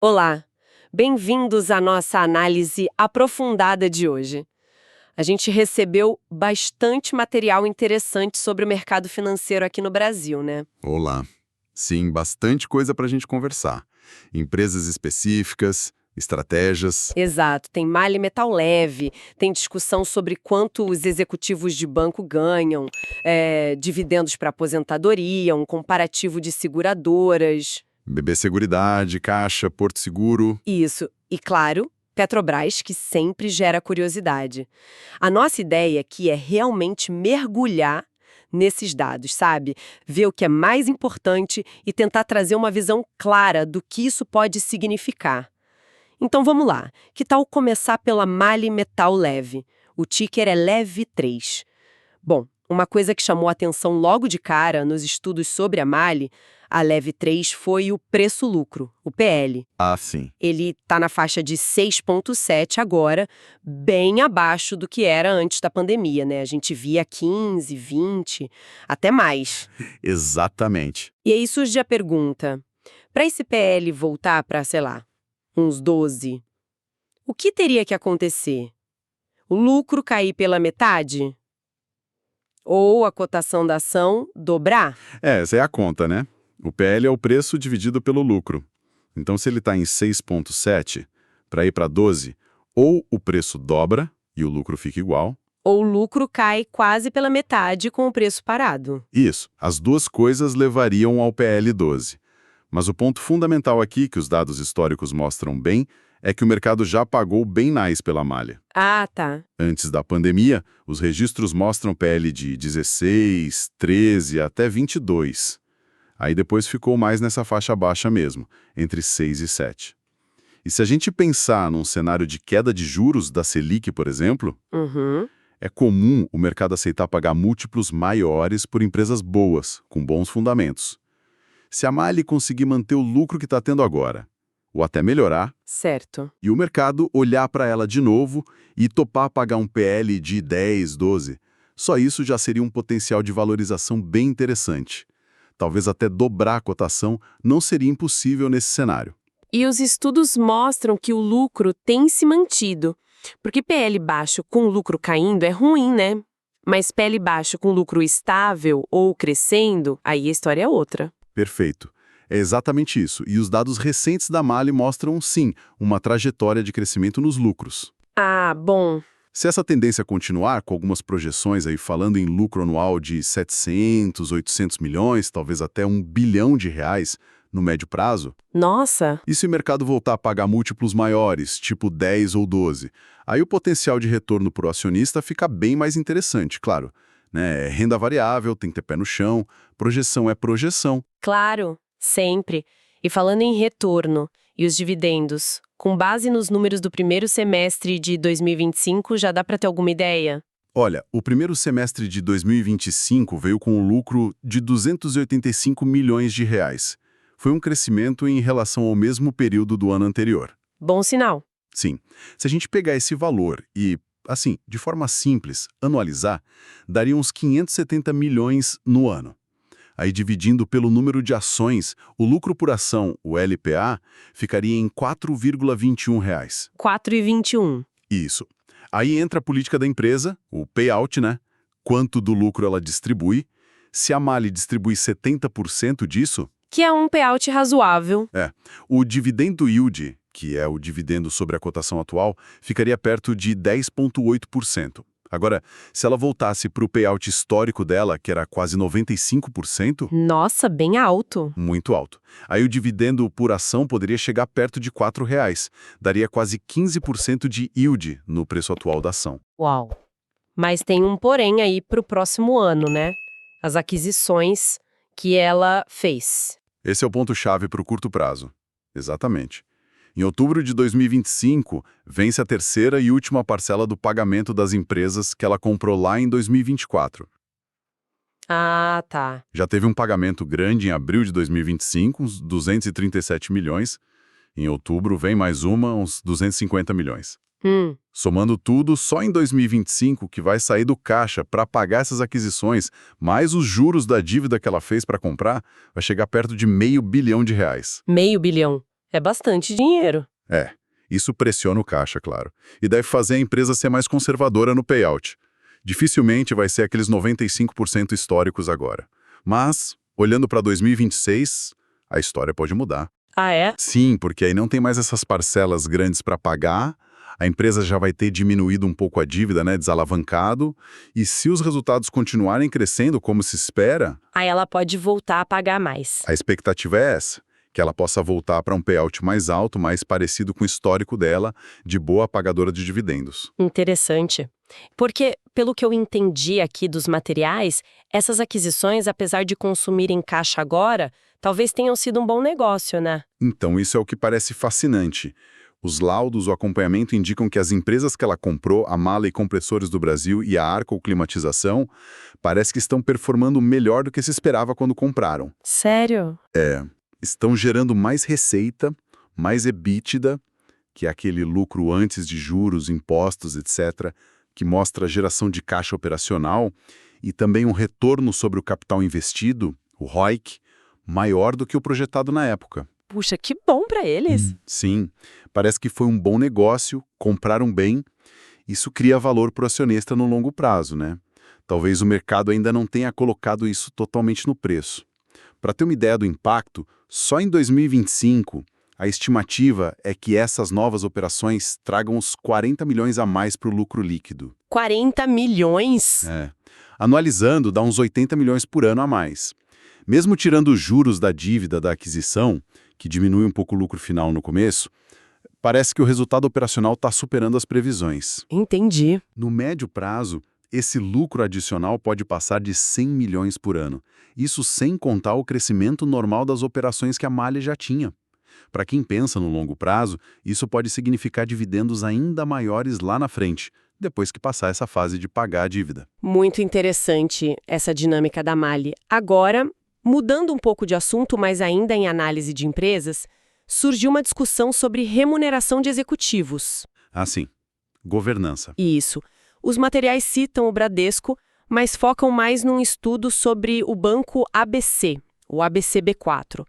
Olá, bem-vindos à nossa análise aprofundada de hoje. A gente recebeu bastante material interessante sobre o mercado financeiro aqui no Brasil, né? Olá. Sim, bastante coisa para a gente conversar. Empresas específicas, estratégias. Exato, tem malha e metal leve, tem discussão sobre quanto os executivos de banco ganham, dividendos para aposentadoria, um comparativo de seguradoras. BB Seguridade, Caixa, Porto Seguro. Isso. E claro, Petrobras, que sempre gera curiosidade. A nossa ideia aqui é realmente mergulhar nesses dados, sabe? Ver o que é mais importante e tentar trazer uma visão clara do que isso pode significar. Então vamos lá. Que tal começar pela Mali Metal Leve? O ticker é LEV3. Bom, uma coisa que chamou a atenção logo de cara nos estudos sobre a Mali, a LEV3, foi o preço-lucro, o PL. Ah, sim. Ele está na faixa de 6,7 agora, bem abaixo do que era antes da pandemia, né? A gente via 15, 20, até mais. Exatamente. E aí surge a pergunta, para esse PL voltar para, sei lá, uns 12, o que teria que acontecer? O lucro cair pela metade? Ou a cotação da ação dobrar? Essa é a conta, né? O PL é o preço dividido pelo lucro. Então, se ele está em 6,7 para ir para 12, ou o preço dobra e o lucro fica igual. Ou o lucro cai quase pela metade com o preço parado? Isso, as duas coisas levariam ao PL 12. Mas o ponto fundamental aqui, que os dados históricos mostram bem, é que o mercado já pagou bem mais pela malha. Ah, tá. Antes da pandemia, os registros mostram PL de 16, 13 até 22. Aí depois ficou mais nessa faixa baixa mesmo, entre 6 e 7. E se a gente pensar num cenário de queda de juros da Selic, por exemplo, Uhum. é comum o mercado aceitar pagar múltiplos maiores por empresas boas, com bons fundamentos. Se a Mali conseguir manter o lucro que está tendo agora, ou até melhorar, Certo. e o mercado olhar para ela de novo e topar pagar um PL de 10, 12, só isso já seria um potencial de valorização bem interessante. Talvez até dobrar a cotação não seria impossível nesse cenário. E os estudos mostram que o lucro tem se mantido. Porque PL baixo com lucro caindo é ruim, né? Mas PL baixo com lucro estável ou crescendo, aí a história é outra. Perfeito. É exatamente isso. E os dados recentes da Mali mostram, sim, uma trajetória de crescimento nos lucros. Ah, bom. Se essa tendência continuar, com algumas projeções aí falando em lucro anual de 700, 800 milhões, talvez até R$ 1 bilhão no médio prazo, Nossa. e se o mercado voltar a pagar múltiplos maiores, tipo 10 ou 12, aí o potencial de retorno para o acionista fica bem mais interessante, claro. Né? É renda variável, tem que ter pé no chão, projeção é projeção. Claro, sempre. E falando em retorno e os dividendos, com base nos números do primeiro semestre de 2025, já dá para ter alguma ideia? Olha, o primeiro semestre de 2025 veio com um lucro de 285 milhões de reais. Foi um crescimento em relação ao mesmo período do ano anterior. Bom sinal. Sim, se a gente pegar esse valor e, assim, de forma simples, anualizar, daria uns 570 milhões no ano. Aí, dividindo pelo número de ações, o lucro por ação, o LPA, ficaria em R$ 4,21. 4,21. Isso. Aí entra a política da empresa, o payout, né? Quanto do lucro ela distribui. Se a Mali distribui 70% disso, Que é um payout razoável. o dividendo yield, que é o dividendo sobre a cotação atual, ficaria perto de 10,8%. Agora, se ela voltasse para o payout histórico dela, que era quase 95%, Nossa, bem alto. muito alto. Aí o dividendo por ação poderia chegar perto de R$ 4,00. Daria quase 15% de yield no preço atual da ação. Uau. Mas tem um porém aí para o próximo ano, né? As aquisições que ela fez. Esse é o ponto-chave para o curto prazo. Exatamente. Em outubro de 2025, vence a terceira e última parcela do pagamento das empresas que ela comprou lá em 2024. Ah, tá. Já teve um pagamento grande em abril de 2025, uns 237 milhões. Em outubro vem mais uma, uns 250 milhões. Somando tudo, só em 2025 que vai sair do caixa para pagar essas aquisições, mais os juros da dívida que ela fez para comprar, vai chegar perto de R$ 500 milhão. R$ 500 milhão. É bastante dinheiro. É, isso pressiona o caixa, claro, e deve fazer a empresa ser mais conservadora no payout. Dificilmente vai ser aqueles 95% históricos agora. Mas, olhando para 2026, a história pode mudar. Ah, é? Sim, porque aí não tem mais essas parcelas grandes para pagar, a empresa já vai ter diminuído um pouco a dívida, né, desalavancado, e se os resultados continuarem crescendo como se espera, Aí ela pode voltar a pagar mais. a expectativa é essa, que ela possa voltar para um payout mais alto, mais parecido com o histórico dela, de boa pagadora de dividendos. Interessante. Porque, pelo que eu entendi aqui dos materiais, essas aquisições, apesar de consumirem caixa agora, talvez tenham sido um bom negócio, né? Então, isso é o que parece fascinante. Os laudos, o acompanhamento indicam que as empresas que ela comprou, a Mala e Compressores do Brasil e a Arco Climatização, parece que estão performando melhor do que se esperava quando compraram. Sério? Estão gerando mais receita, mais EBITDA, que é aquele lucro antes de juros, impostos, etc., que mostra a geração de caixa operacional, e também um retorno sobre o capital investido, o ROIC, maior do que o projetado na época. Puxa, que bom pra eles. Sim, parece que foi um bom negócio, compraram bem. Isso cria valor para o acionista no longo prazo, né? Talvez o mercado ainda não tenha colocado isso totalmente no preço. Para ter uma ideia do impacto, só em 2025, a estimativa é que essas novas operações tragam uns 40 milhões a mais para o lucro líquido. 40 milhões? Anualizando, dá uns 80 milhões por ano a mais. Mesmo tirando os juros da dívida da aquisição, que diminui um pouco o lucro final no começo, parece que o resultado operacional está superando as previsões. Entendi. No médio prazo, esse lucro adicional pode passar de 100 milhões por ano. Isso sem contar o crescimento normal das operações que a Malha já tinha. Para quem pensa no longo prazo, isso pode significar dividendos ainda maiores lá na frente, depois que passar essa fase de pagar a dívida. Muito interessante essa dinâmica da Mali. Agora, mudando um pouco de assunto, mas ainda em análise de empresas, surgiu uma discussão sobre remuneração de executivos. Assim, governança. Isso. Os materiais citam o Bradesco, mas focam mais num estudo sobre o banco ABC, o ABCB4.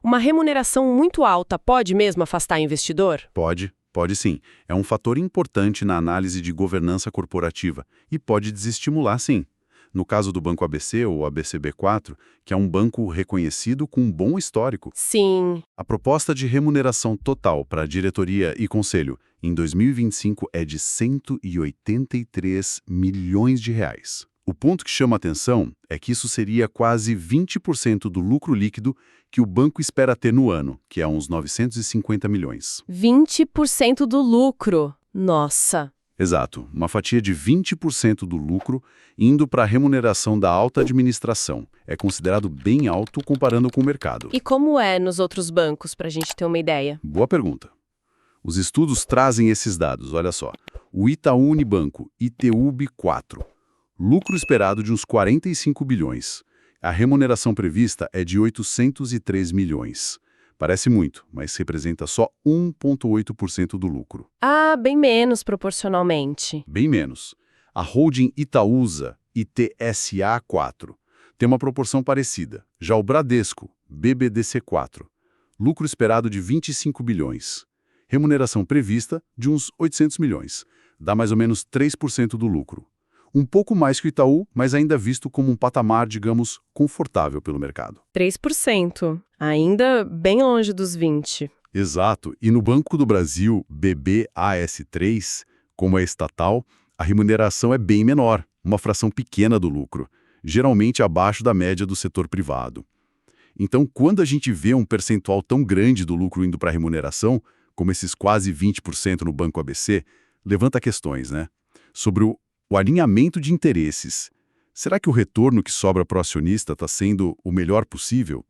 Uma remuneração muito alta pode mesmo afastar investidor? Pode sim. É um fator importante na análise de governança corporativa e pode desestimular sim. No caso do Banco ABC, ou ABCB4, que é um banco reconhecido com um bom histórico, Sim. a proposta de remuneração total para a diretoria e conselho em 2025 é de 183 milhões de reais. O ponto que chama atenção é que isso seria quase 20% do lucro líquido que o banco espera ter no ano, que é uns 950 milhões. 20% do lucro. Nossa. Exato, uma fatia de 20% do lucro indo para a remuneração da alta administração. É considerado bem alto comparando com o mercado. E como é nos outros bancos, para a gente ter uma ideia? Boa pergunta. Os estudos trazem esses dados, olha só. O Itaú Unibanco, ITUB4. Lucro esperado de uns 45 bilhões. A remuneração prevista é de 803 milhões. Parece muito, mas representa só 1,8% do lucro. Ah, bem menos proporcionalmente. Bem menos. A holding Itaúsa, ITSA4, tem uma proporção parecida. Já o Bradesco, BBDC4, lucro esperado de 25 bilhões. Remuneração prevista de uns 800 milhões. Dá mais ou menos 3% do lucro. Um pouco mais que o Itaú, mas ainda visto como um patamar, digamos, confortável pelo mercado. 3%. Ainda bem longe dos 20%. Exato. E no Banco do Brasil, BBAS3, como é estatal, a remuneração é bem menor, uma fração pequena do lucro, geralmente abaixo da média do setor privado. Então, quando a gente vê um percentual tão grande do lucro indo para a remuneração, como esses quase 20% no Banco ABC, levanta questões, né? Sobre o alinhamento de interesses. Será que o retorno que sobra para o acionista está sendo o melhor possível?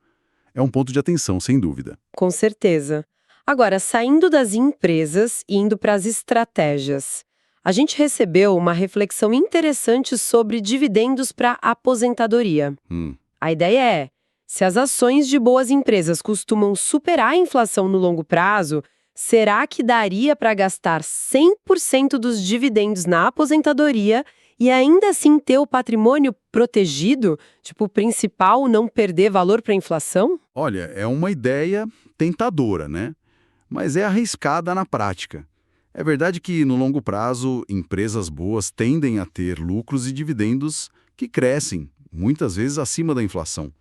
É um ponto de atenção, sem dúvida. Com certeza. Agora, saindo das empresas e indo para as estratégias, a gente recebeu uma reflexão interessante sobre dividendos para aposentadoria. A ideia é, se as ações de boas empresas costumam superar a inflação no longo prazo, será que daria para gastar 100% dos dividendos na aposentadoria e ainda assim ter o patrimônio protegido? Tipo, o principal não perder valor para a inflação? Olha, é uma ideia tentadora, né? mas é arriscada na prática. É verdade que, no longo prazo, empresas boas tendem a ter lucros e dividendos que crescem, muitas vezes acima da inflação.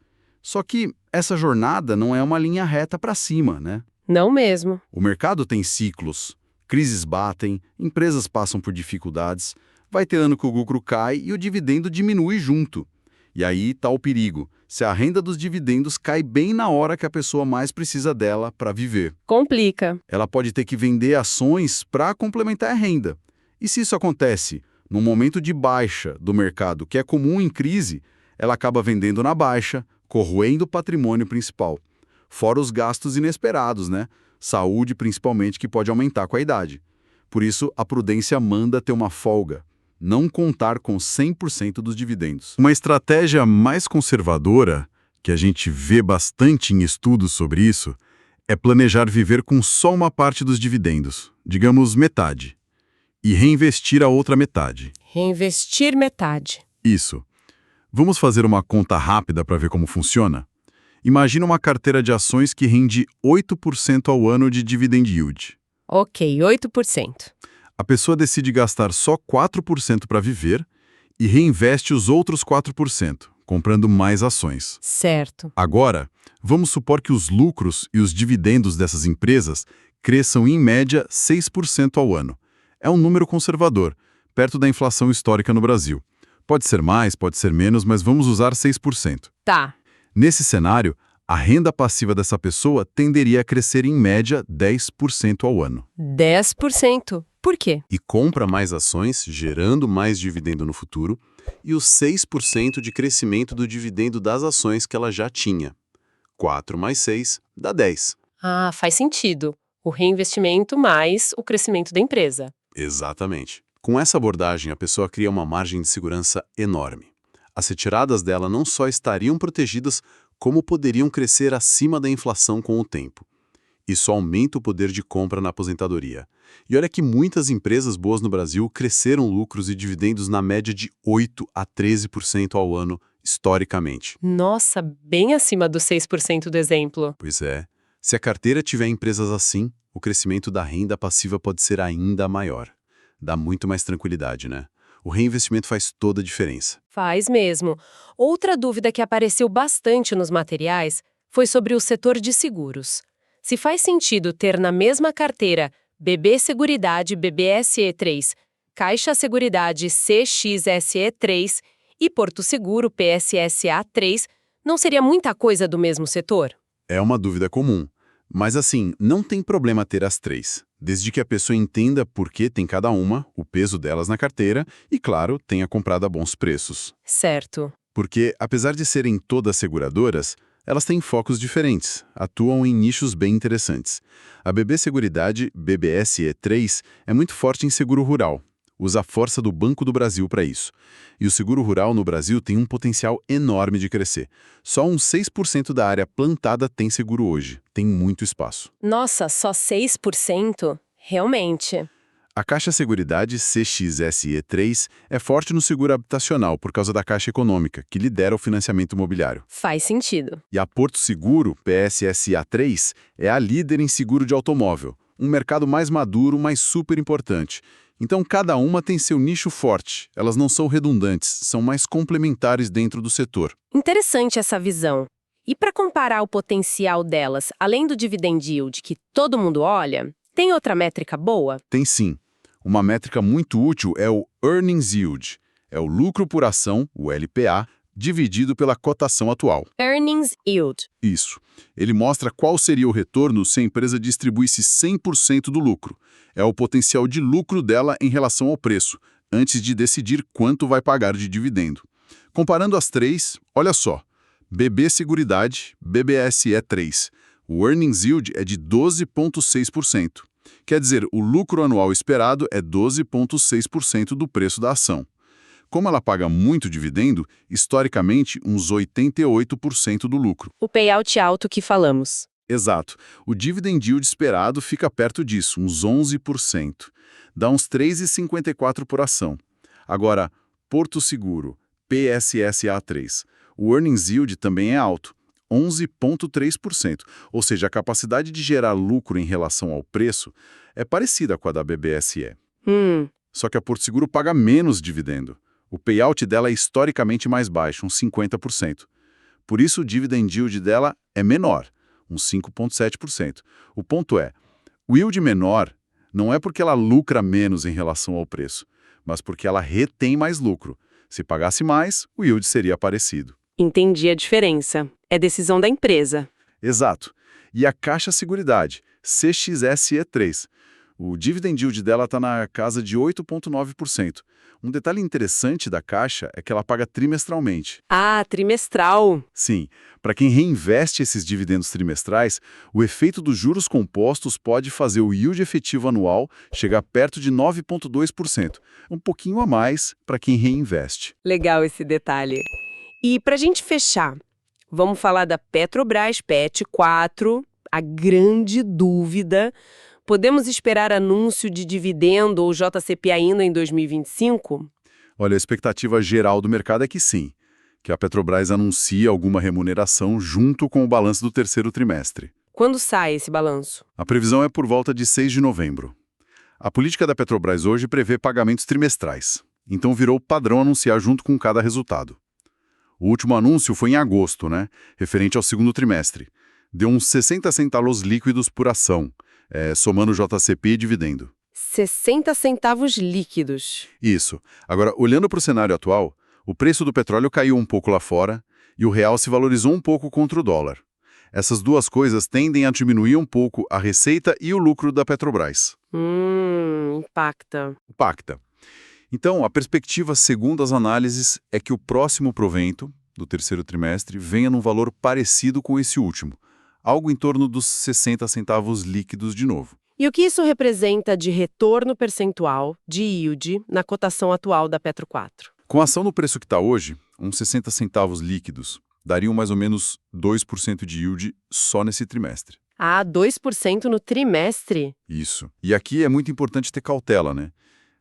Só que essa jornada não é uma linha reta para cima, né? Não mesmo. O mercado tem ciclos, crises batem, empresas passam por dificuldades, vai ter ano que o lucro cai e o dividendo diminui junto. E aí está o perigo, se a renda dos dividendos cai bem na hora que a pessoa mais precisa dela para viver. Complica. Ela pode ter que vender ações para complementar a renda. E se isso acontece num momento de baixa do mercado, que é comum em crise, ela acaba vendendo na baixa, corroendo o patrimônio principal. Fora os gastos inesperados, né? Saúde, principalmente, que pode aumentar com a idade. Por isso, a prudência manda ter uma folga. Não contar com 100% dos dividendos. Uma estratégia mais conservadora, que a gente vê bastante em estudos sobre isso, é planejar viver com só uma parte dos dividendos, digamos metade, e reinvestir a outra metade. Reinvestir metade. Isso. Vamos fazer uma conta rápida para ver como funciona? Imagina uma carteira de ações que rende 8% ao ano de dividend yield. Ok, 8%. A pessoa decide gastar só 4% para viver e reinveste os outros 4%, comprando mais ações. Certo. Agora, vamos supor que os lucros e os dividendos dessas empresas cresçam em média 6% ao ano. É um número conservador, perto da inflação histórica no Brasil. Pode ser mais, pode ser menos, mas vamos usar 6%. Tá. Nesse cenário, a renda passiva dessa pessoa tenderia a crescer em média 10% ao ano. 10%. Por quê? E compra mais ações, gerando mais dividendo no futuro, e os 6% de crescimento do dividendo das ações que ela já tinha. 4 mais 6 dá 10. Ah, faz sentido. O reinvestimento mais o crescimento da empresa. Exatamente. Com essa abordagem, a pessoa cria uma margem de segurança enorme. As retiradas dela não só estariam protegidas, como poderiam crescer acima da inflação com o tempo. Isso aumenta o poder de compra na aposentadoria. E olha que muitas empresas boas no Brasil cresceram lucros e dividendos na média de 8 a 13% ao ano, historicamente. Nossa, bem acima dos 6% do exemplo. Pois é. Se a carteira tiver empresas assim, o crescimento da renda passiva pode ser ainda maior. Dá muito mais tranquilidade, né? O reinvestimento faz toda a diferença. Faz mesmo. Outra dúvida que apareceu bastante nos materiais foi sobre o setor de seguros. Se faz sentido ter na mesma carteira BB Seguridade BBSE3, Caixa Seguridade CXSE3 e Porto Seguro PSSA3, não seria muita coisa do mesmo setor? É uma dúvida comum. Mas assim, não tem problema ter as três, desde que a pessoa entenda por que tem cada uma, o peso delas na carteira e, claro, tenha comprado a bons preços. Certo. Porque, apesar de serem todas seguradoras, elas têm focos diferentes, atuam em nichos bem interessantes. A BB Seguridade BBSE3 é muito forte em seguro rural. Usa a força do Banco do Brasil para isso. E o seguro rural no Brasil tem um potencial enorme de crescer. Só uns 6% da área plantada tem seguro hoje. Tem muito espaço. Nossa, só 6%? Realmente. A Caixa Seguridade CXSE3 é forte no seguro habitacional por causa da Caixa Econômica, que lidera o financiamento imobiliário. Faz sentido. E a Porto Seguro, PSSA3, é a líder em seguro de automóvel, um mercado mais maduro, mas super importante. Então, cada uma tem seu nicho forte. Elas não são redundantes, são mais complementares dentro do setor. Interessante essa visão. E para comparar o potencial delas, além do dividend yield que todo mundo olha, tem outra métrica boa? Tem sim. Uma métrica muito útil é o Earnings Yield. É o lucro por ação, o LPA, dividido pela cotação atual. Earnings Yield. Isso. Ele mostra qual seria o retorno se a empresa distribuísse 100% do lucro. É o potencial de lucro dela em relação ao preço, antes de decidir quanto vai pagar de dividendo. Comparando as três, olha só. BB Seguridade, BBSE3. O Earnings Yield é de 12,6%. Quer dizer, o lucro anual esperado é 12,6% do preço da ação. Como ela paga muito dividendo, historicamente, uns 88% do lucro. O payout alto que falamos. Exato. O dividend yield esperado fica perto disso, uns 11%. Dá uns 3,54 por ação. Agora, Porto Seguro, PSSA3. O earnings yield também é alto, 11,3%. Ou seja, a capacidade de gerar lucro em relação ao preço é parecida com a da BBSE. Só que a Porto Seguro paga menos dividendo. O payout dela é historicamente mais baixo, uns 50%. Por isso, o dividend yield dela é menor, uns 5,7%. O ponto é, o yield menor não é porque ela lucra menos em relação ao preço, mas porque ela retém mais lucro. Se pagasse mais, o yield seria parecido. Entendi a diferença. É decisão da empresa. Exato. E a Caixa Seguridade, CXSE3. O dividend yield dela está na casa de 8,9%. Um detalhe interessante da Caixa é que ela paga trimestralmente. Ah, trimestral. Sim, para quem reinveste esses dividendos trimestrais, o efeito dos juros compostos pode fazer o yield efetivo anual chegar perto de 9,2%. Um pouquinho a mais para quem reinveste. Legal esse detalhe. E para a gente fechar, vamos falar da Petrobras PET 4, a grande dúvida. Podemos esperar anúncio de dividendo ou JCP ainda em 2025? Olha, a expectativa geral do mercado é que sim, que a Petrobras anuncie alguma remuneração junto com o balanço do terceiro trimestre. Quando sai esse balanço? A previsão é por volta de 6 de novembro. A política da Petrobras hoje prevê pagamentos trimestrais, então virou padrão anunciar junto com cada resultado. O último anúncio foi em agosto, referente ao segundo trimestre. Deu uns 60 centavos líquidos por ação, somando JCP e dividendo. 60 centavos líquidos. Isso. Agora, olhando para o cenário atual, o preço do petróleo caiu um pouco lá fora e o real se valorizou um pouco contra o dólar. Essas duas coisas tendem a diminuir um pouco a receita e o lucro da Petrobras. Impacta. Então, a perspectiva, segundo as análises, é que o próximo provento, do terceiro trimestre, venha num valor parecido com esse último, algo em torno dos 60 centavos líquidos de novo. E o que isso representa de retorno percentual, de yield, na cotação atual da Petro 4? Com a ação no preço que está hoje, uns 60 centavos líquidos dariam mais ou menos 2% de yield só nesse trimestre. Ah, 2% no trimestre? Isso. E aqui é muito importante ter cautela,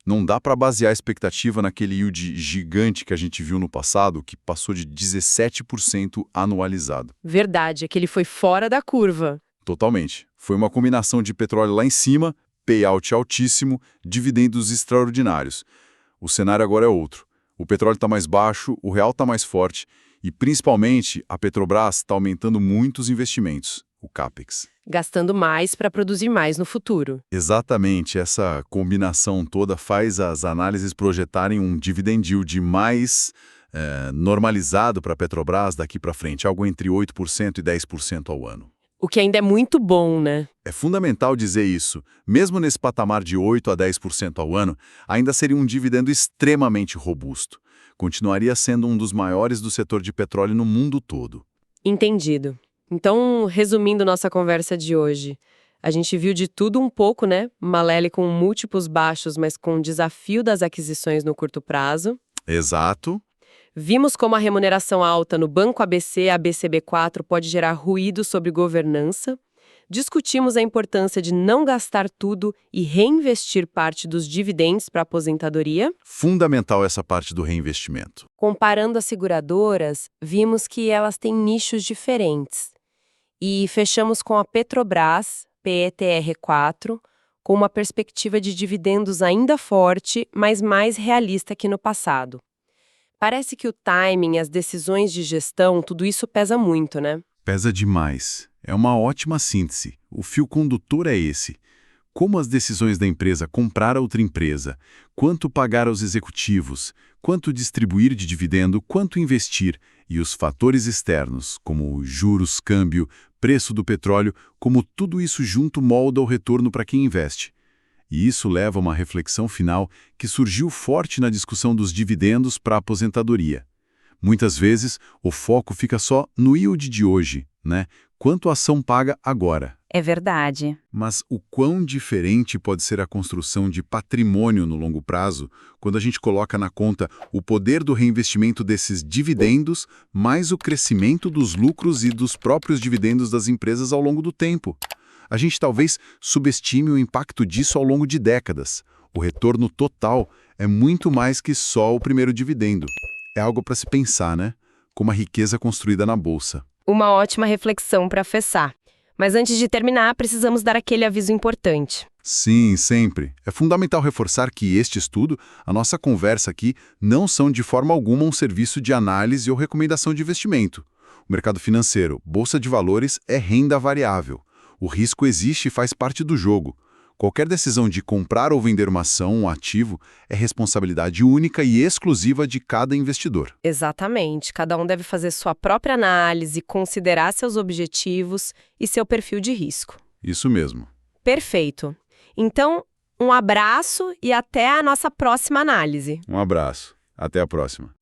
Não dá para basear a expectativa naquele yield gigante que a gente viu no passado, que passou de 17% anualizado. Verdade, é que ele foi fora da curva. Totalmente. Foi uma combinação de petróleo lá em cima, payout altíssimo, dividendos extraordinários. O cenário agora é outro. O petróleo está mais baixo, o real está mais forte e, principalmente, a Petrobras está aumentando muito os investimentos, o CAPEX. Gastando mais para produzir mais no futuro. Exatamente, essa combinação toda faz as análises projetarem um dividend yield mais normalizado para a Petrobras daqui para frente, algo entre 8% e 10% ao ano. O que ainda é muito bom, É fundamental dizer isso. Mesmo nesse patamar de 8% a 10% ao ano, ainda seria um dividendo extremamente robusto. Continuaria sendo um dos maiores do setor de petróleo no mundo todo. Entendido. Então, resumindo nossa conversa de hoje, a gente viu de tudo um pouco, Malele com múltiplos baixos, mas com o desafio das aquisições no curto prazo. Exato. Vimos como a remuneração alta no Banco ABC, ABCB4, pode gerar ruído sobre governança. Discutimos a importância de não gastar tudo e reinvestir parte dos dividendos para a aposentadoria. Fundamental essa parte do reinvestimento. Comparando as seguradoras, vimos que elas têm nichos diferentes. E fechamos com a Petrobras, PETR4, com uma perspectiva de dividendos ainda forte, mas mais realista que no passado. Parece que o timing, as decisões de gestão, tudo isso pesa muito, Pesa demais. É uma ótima síntese. O fio condutor é esse. Como as decisões da empresa comprar outra empresa, quanto pagar aos executivos, quanto distribuir de dividendo, quanto investir, e os fatores externos, como juros, câmbio, preço do petróleo, como tudo isso junto molda o retorno para quem investe. E isso leva a uma reflexão final que surgiu forte na discussão dos dividendos para a aposentadoria. Muitas vezes, o foco fica só no yield de hoje, Quanto a ação paga agora. É verdade. Mas o quão diferente pode ser a construção de patrimônio no longo prazo quando a gente coloca na conta o poder do reinvestimento desses dividendos mais o crescimento dos lucros e dos próprios dividendos das empresas ao longo do tempo. A gente talvez subestime o impacto disso ao longo de décadas. O retorno total é muito mais que só o primeiro dividendo. É algo para se pensar, como a riqueza construída na bolsa. Uma ótima reflexão para fechar. Mas antes de terminar, precisamos dar aquele aviso importante. Sim, sempre. É fundamental reforçar que este estudo, a nossa conversa aqui, não são de forma alguma um serviço de análise ou recomendação de investimento. O mercado financeiro, bolsa de valores, é renda variável. O risco existe e faz parte do jogo. Qualquer decisão de comprar ou vender uma ação, um ativo, é responsabilidade única e exclusiva de cada investidor. Exatamente. Cada um deve fazer sua própria análise, considerar seus objetivos e seu perfil de risco. Isso mesmo. Perfeito. Então, um abraço e até a nossa próxima análise. Um abraço. Até a próxima.